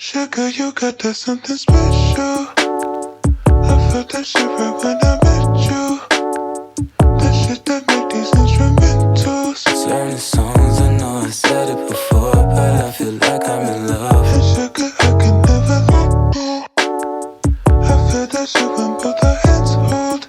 Sugar, you got that something special. I felt that shit right when I met you. That shit that make these instrumentals. Certain songs, I know I said it before, but I feel like I'm in love. And sugar, I can never let go. I feel that shit when both our hands hold.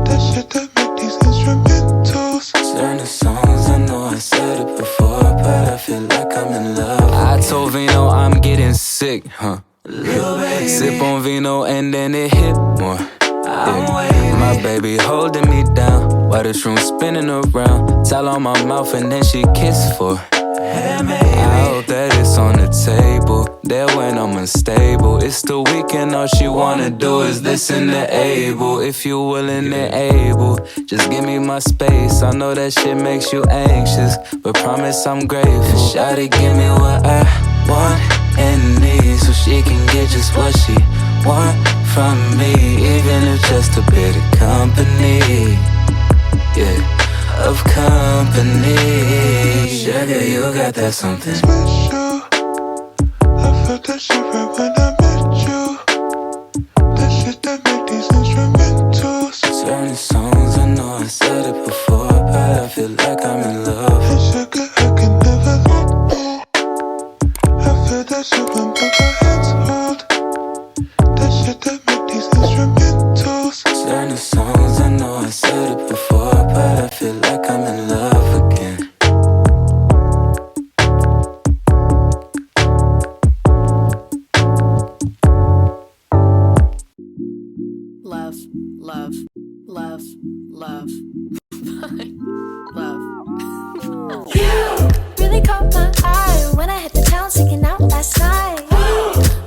That shit that make these instrumentals. Certain songs, I know I said it before, but I feel like I'm in love. I told Vino I'm getting sick, huh? Little baby. Sip on Vino and then it hit more. Yeah. My baby holding me down while the shroom spinning around. Towel on my mouth and then she kiss for. Hey, I hope that it's on the table. There when I'm unstable. It's the weekend, all she wanna do is listen to Abel. If you willing and able, just give me my space. I know that shit makes you anxious, but promise I'm grateful. Shawty, give me what I want and need, so she can get just what she want from me, even if just a bit of company. Yeah, of company. Sugar, you got that something special. I felt that shit right when I met you. That shit that make these instrumentals. Certain songs, I know I said it before, but I feel like I'm in love. And sugar, I can never let go. I feel that shit when both our hands hold. That shit that make these instrumentals. Certain songs, I know I said it before, but I feel like I'm in love again. Love, love, love, love, love. You really caught my eye when I hit the town sneaking out last night.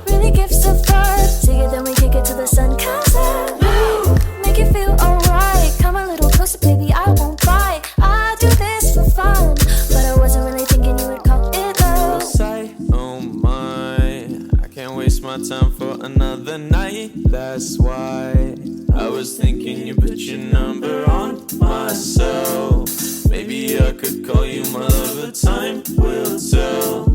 Really gives a vibe. Take it, then we kick it till the sun comes out. Make you feel alright. Come a little closer, baby, I won't bite. I do this for fun, but I wasn't really thinking you would call it love. Say, oh my, I can't waste my time for another night. That's why I was thinking you put your number on my cell. Maybe I could call you my lover, time will tell.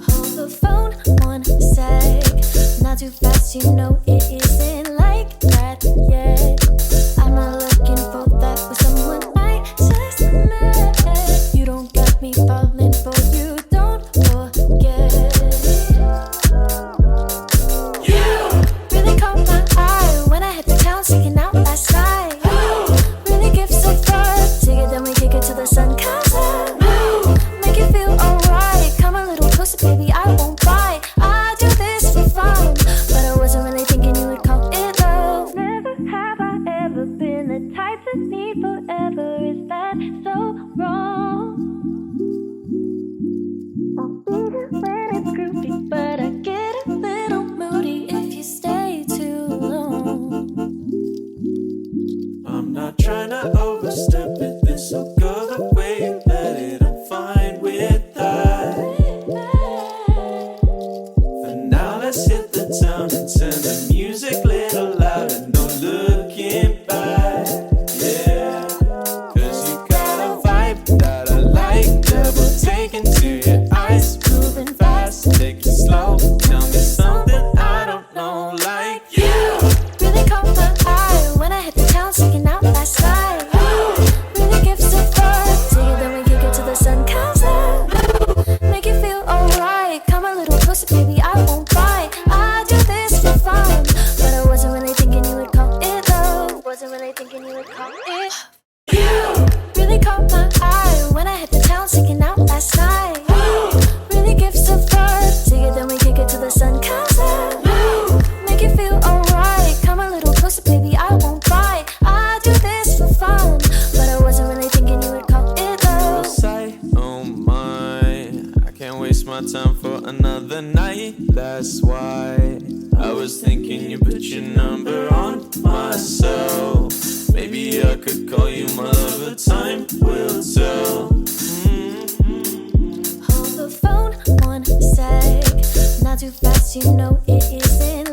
Hold the phone one sec. Not too fast, you know it isn't like that yet. I'm not looking for that with someone I just met. You don't got me falling for you, don't forget. You really caught my eye when I hit the town sneaking out last night. Really gives a vibe. Take it, then we kick it till the sun comes out. Make you feel alright. Come a little closer, baby, I won't bite. I do this for fun, but I wasn't really thinking you would call it love. Never have I ever been the type to need forever. Is that so wrong? I'll be there when it's groovy, but I get a little moody if you stay too long. I'm not trying to overstep it, this'll go the way you let it. I'm fine with that. For now, let's hit the town and turn the music a little louder. No looking back, yeah. 'Cause you got a vibe that I like. Double taking to your eyes, moving fast, take it slow. Tell me something I don't know, like you. Really caught my eye when I hit the town sneaking out last night. Really gives a vibe. Take it, then we kick it till the sun comes out. Make you feel alright. Come a little closer, baby, I won't bite. I do this for fun, but I wasn't really thinking you would call it love. Wasn't really thinking you would call it. You really caught my eye when I hit the town sneaking out last night. Really gives a vibe. Take it, then we kick it till the sun comes out. Make you feel alright. Come a little closer, baby, I won't bite. I do this for fun, but I wasn't really thinking you would call it love. Say, oh my, I can't waste my time for another night. That's why I was thinking you put your number on my cell. Maybe I could call you my lover, time will tell. Hold the phone one sec. Not too fast, you know it isn't